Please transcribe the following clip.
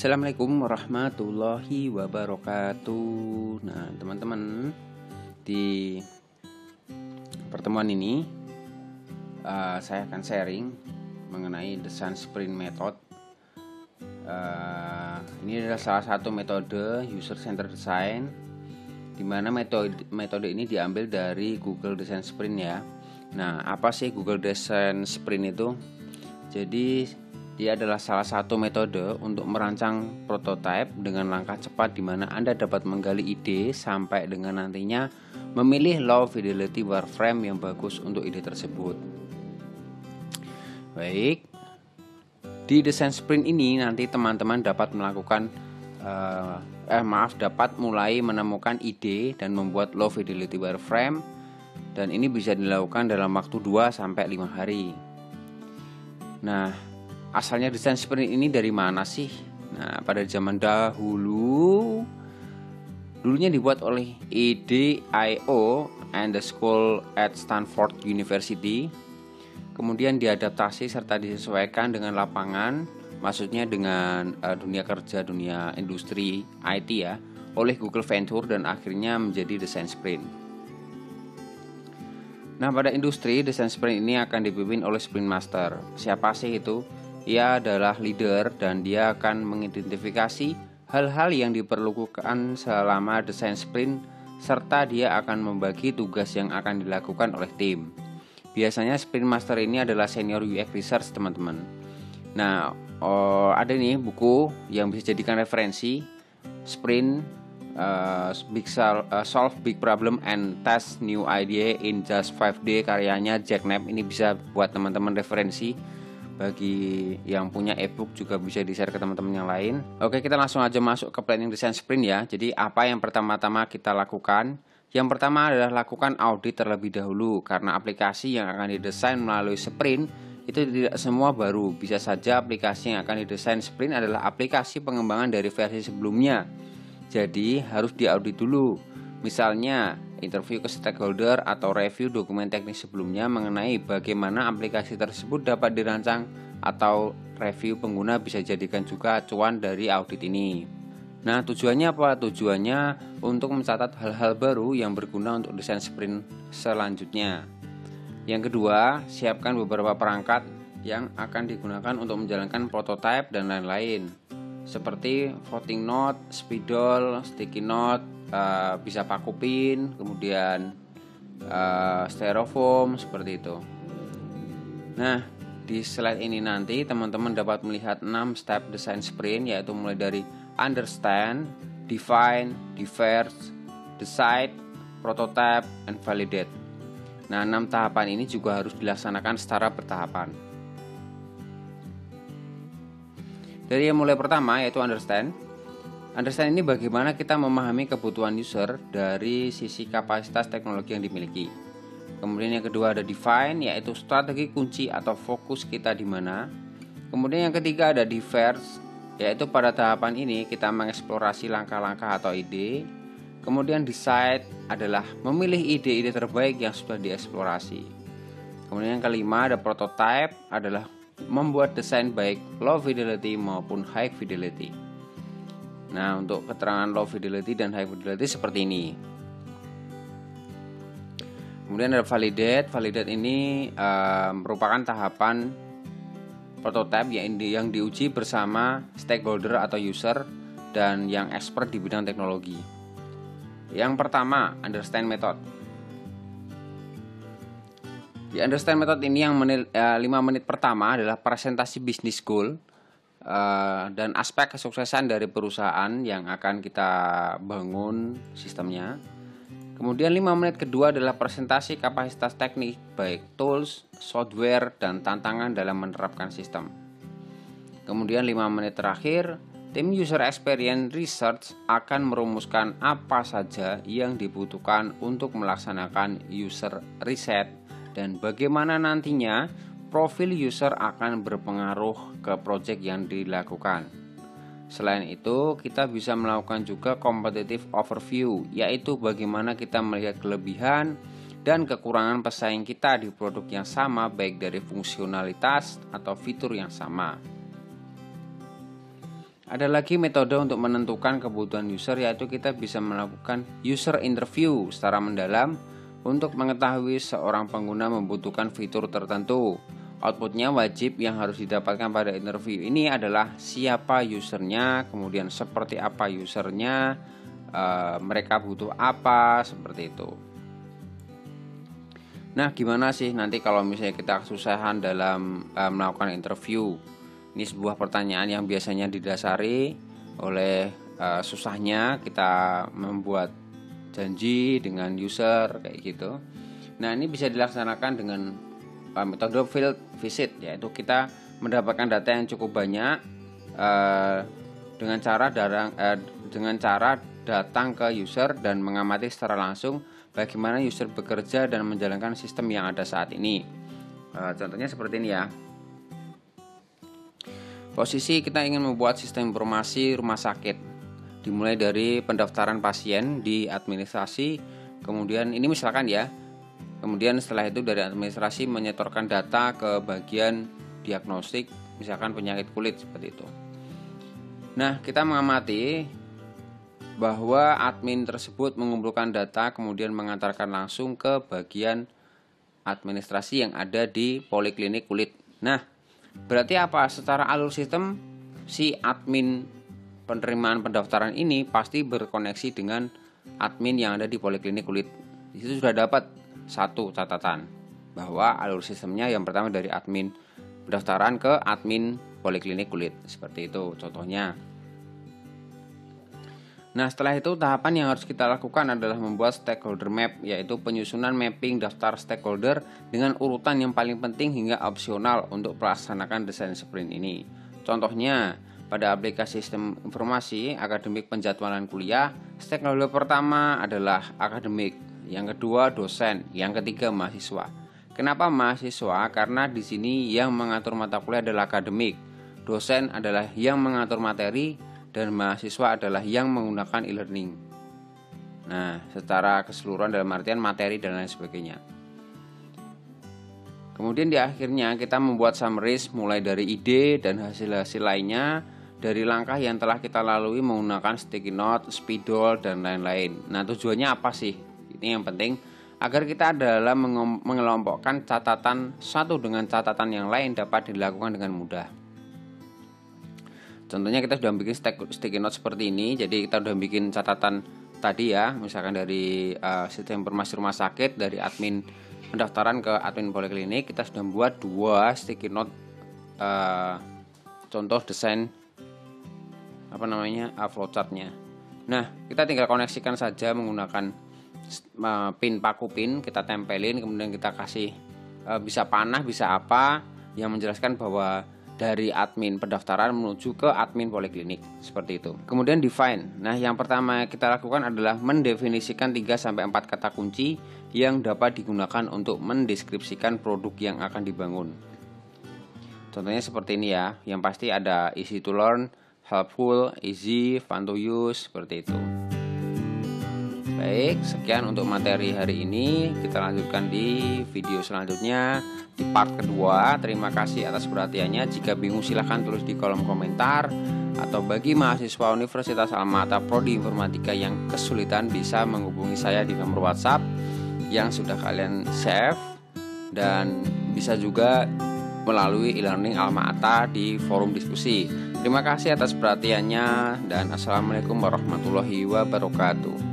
Assalamualaikum warahmatullahi wabarakatuh. Nah, teman-teman, di pertemuan ini saya akan sharing mengenai desain sprint method. Ini adalah salah satu metode user centered design, di mana metode ini diambil dari Google Design Sprint ya. Nah, apa sih Google Design Sprint itu? Jadi dia adalah salah satu metode untuk merancang prototipe dengan langkah cepat, di mana Anda dapat menggali ide sampai dengan nantinya memilih low fidelity wireframe yang bagus untuk ide tersebut. Baik, di desain sprint ini nanti teman-teman dapat melakukan dapat mulai menemukan ide dan membuat low fidelity wireframe, dan ini bisa dilakukan dalam waktu 2-5 hari. Nah, asalnya desain sprint ini dari mana sih? Nah, pada zaman dulunya dibuat oleh EDIO and the School at Stanford University. Kemudian diadaptasi serta disesuaikan dengan lapangan, maksudnya dengan dunia kerja, dunia industri IT ya, oleh Google Venture, dan akhirnya menjadi desain sprint. Nah, pada industri, desain sprint ini akan dipimpin oleh sprint master. Siapa sih itu? Ia adalah leader dan dia akan mengidentifikasi hal-hal yang diperlukan selama desain sprint, serta dia akan membagi tugas yang akan dilakukan oleh tim. Biasanya sprint master ini adalah senior UX research, teman-teman. Nah, ada nih buku yang bisa jadikan referensi, Sprint Solve Big Problem and Test New Idea in Just 5 Days, karyanya Jack Knapp. Ini bisa buat teman-teman referensi. Bagi yang punya ebook juga bisa di-share ke teman-teman yang lain. Oke, kita langsung aja masuk ke planning design sprint ya. Jadi apa yang pertama-tama kita lakukan? Yang pertama adalah lakukan audit terlebih dahulu, karena aplikasi yang akan didesain melalui sprint itu tidak semua baru. Bisa saja aplikasi yang akan didesain sprint adalah aplikasi pengembangan dari versi sebelumnya. Jadi harus diaudit dulu. Misalnya interview ke stakeholder atau review dokumen teknis sebelumnya mengenai bagaimana aplikasi tersebut dapat dirancang, atau review pengguna bisa jadikan juga acuan dari audit ini. Nah, tujuannya apa? Tujuannya untuk mencatat hal-hal baru yang berguna untuk desain sprint selanjutnya. Yang kedua, siapkan beberapa perangkat yang akan digunakan untuk menjalankan prototipe dan lain-lain, seperti voting note, spidol, sticky note, bisa paku pin, kemudian styrofoam, seperti itu. Nah, di slide ini nanti teman-teman dapat melihat 6 step design sprint, yaitu mulai dari understand, define, diverge, decide, prototype, and validate. Nah, 6 tahapan ini juga harus dilaksanakan secara bertahapan. Dari yang mulai pertama yaitu understand. Understand ini bagaimana kita memahami kebutuhan user dari sisi kapasitas teknologi yang dimiliki. Kemudian yang kedua ada define, yaitu strategi kunci atau fokus kita di mana. Kemudian yang ketiga ada diverge, yaitu pada tahapan ini kita mengeksplorasi langkah-langkah atau ide. Kemudian decide adalah memilih ide-ide terbaik yang sudah dieksplorasi. Kemudian yang kelima ada prototype, adalah membuat desain baik low fidelity maupun high fidelity. Nah, untuk keterangan low fidelity dan high fidelity seperti ini. Kemudian ada validate. Validate ini merupakan tahapan prototype yang diuji bersama stakeholder atau user dan yang expert di bidang teknologi. Yang pertama, understand method. Di understand method ini yang 5 menit pertama adalah presentasi bisnis goal dan aspek kesuksesan dari perusahaan yang akan kita bangun sistemnya. Kemudian 5 menit kedua adalah presentasi kapasitas teknik, baik tools, software, dan tantangan dalam menerapkan sistem. Kemudian 5 menit terakhir, tim user experience research akan merumuskan apa saja yang dibutuhkan untuk melaksanakan user research dan bagaimana nantinya profil user akan berpengaruh ke project yang dilakukan. Selain itu, kita bisa melakukan juga competitive overview, yaitu bagaimana kita melihat kelebihan dan kekurangan pesaing kita di produk yang sama, baik dari fungsionalitas atau fitur yang sama. Ada lagi metode untuk menentukan kebutuhan user, yaitu kita bisa melakukan user interview secara mendalam untuk mengetahui seorang pengguna membutuhkan fitur tertentu. Outputnya wajib yang harus didapatkan pada interview ini adalah siapa usernya, kemudian seperti apa usernya, mereka butuh apa, seperti itu. Nah, gimana sih nanti kalau misalnya kita kesusahan dalam melakukan interview? Ini sebuah pertanyaan yang biasanya didasari oleh susahnya kita membuat janji dengan user kayak gitu. Nah, ini bisa dilaksanakan dengan metode field visit, yaitu kita mendapatkan data yang cukup banyak dengan cara datang ke user dan mengamati secara langsung bagaimana user bekerja dan menjalankan sistem yang ada saat ini. Contohnya seperti ini ya. Posisi kita ingin membuat sistem informasi rumah sakit, dimulai dari pendaftaran pasien di administrasi, kemudian ini misalkan ya, kemudian setelah itu dari administrasi menyetorkan data ke bagian diagnostik, misalkan penyakit kulit seperti itu. Nah, kita mengamati bahwa admin tersebut mengumpulkan data kemudian mengantarkan langsung ke bagian administrasi yang ada di poliklinik kulit. Nah, berarti apa? Secara alur sistem, si admin penerimaan pendaftaran ini pasti berkoneksi dengan admin yang ada di poliklinik kulit. Di situ sudah dapat satu catatan bahwa alur sistemnya yang pertama dari admin pendaftaran ke admin poliklinik kulit. Seperti itu contohnya. Nah, setelah itu tahapan yang harus kita lakukan adalah membuat stakeholder map, yaitu penyusunan mapping daftar stakeholder dengan urutan yang paling penting hingga opsional untuk melaksanakan desain sprint ini. Contohnya, pada aplikasi sistem informasi akademik penjadwalan kuliah, stakeholder pertama adalah akademik, yang kedua dosen, yang ketiga mahasiswa. Kenapa mahasiswa? Karena di sini yang mengatur mata kuliah adalah akademik, dosen adalah yang mengatur materi, dan mahasiswa adalah yang menggunakan e-learning. Nah, secara keseluruhan dalam artian materi dan lain sebagainya. Kemudian di akhirnya kita membuat summaries mulai dari ide dan hasil-hasil lainnya dari langkah yang telah kita lalui menggunakan sticky note, spidol, dan lain-lain. Nah, tujuannya apa sih? Ini yang penting agar kita adalah mengelompokkan catatan satu dengan catatan yang lain dapat dilakukan dengan mudah. Contohnya kita sudah bikin sticky note seperti ini. Jadi kita sudah bikin catatan tadi ya, misalkan dari sistem informasi rumah sakit, dari admin pendaftaran ke admin poliklinik, kita sudah membuat 2 sticky note contoh desain flowchartnya. Nah, kita tinggal koneksikan saja menggunakan pin paku pin, kita tempelin, kemudian kita kasih bisa panah, bisa apa yang menjelaskan bahwa dari admin pendaftaran menuju ke admin poliklinik, seperti itu. Kemudian define. Nah, yang pertama kita lakukan adalah mendefinisikan 3-4 kata kunci yang dapat digunakan untuk mendeskripsikan produk yang akan dibangun. Contohnya seperti ini ya. Yang pasti ada easy to learn, helpful, easy, fun to use, seperti itu. Baik, sekian untuk materi hari ini. Kita lanjutkan di video selanjutnya di part kedua. Terima kasih atas perhatiannya. Jika bingung silahkan tulis di kolom komentar. Atau bagi mahasiswa Universitas Alma-Ata Prodi Informatika yang kesulitan bisa menghubungi saya di nomor WhatsApp yang sudah kalian save, dan bisa juga melalui e-learning Alma-Ata di forum diskusi. Terima kasih atas perhatiannya dan assalamualaikum warahmatullahi wabarakatuh.